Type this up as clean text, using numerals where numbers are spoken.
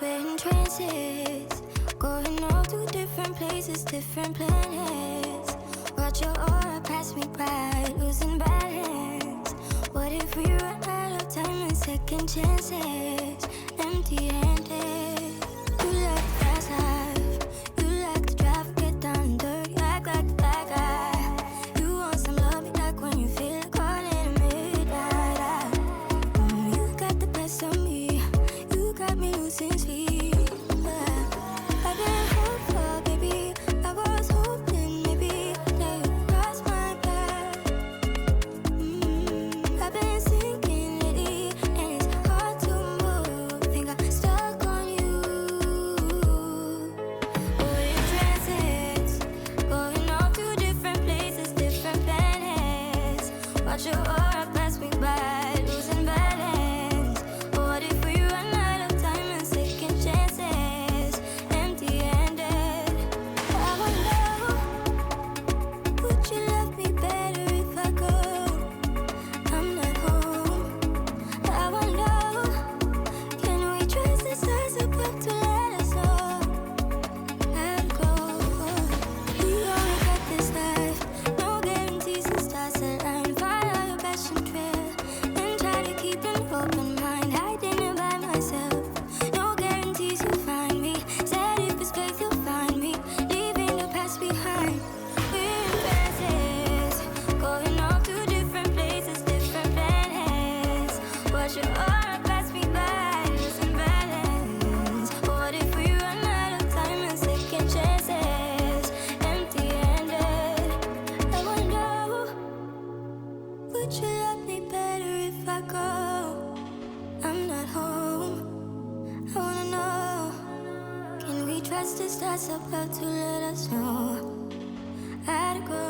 We're in trances, going off to different places, different planets. Watch your aura pass me by, losing balance. What if we run out of time and second chances? Empty-handed. You like the fast life, you like to drive, get down and dirty, act like the bad guy. You want some love, me like when you feel caught in the midnight. You got the best of me, you got me losing sleep. I've been hopeful, baby, I was hoping maybe that you cross my path. I've been sinking lately, and it's hard to move. Think I'm stuck on you. We're in transits, going off to different places, different planets. Watch your aura pass me by, losing balance. What if we run out of time and second chances? Empty-handed. I wonder, would you love me better if I go? I'm not home. I wonder, can we trust the stars above to let us know? Let go. We only got this life, no guarantees and stars align. Follow your passion trail and try to keep an open mind. Hiding it by myself, no guarantees you'll find me. Said if it's faith you'll find me, leaving the past behind. We're in trances, going off to different places, different planets. Watch your aura pass me by, losing balance. What if we run out of time and second chances? Empty-handed. I wonder, would you love me better if I go? I'm not home. I wanna know, can we trust the stars about to let us know? I'd go.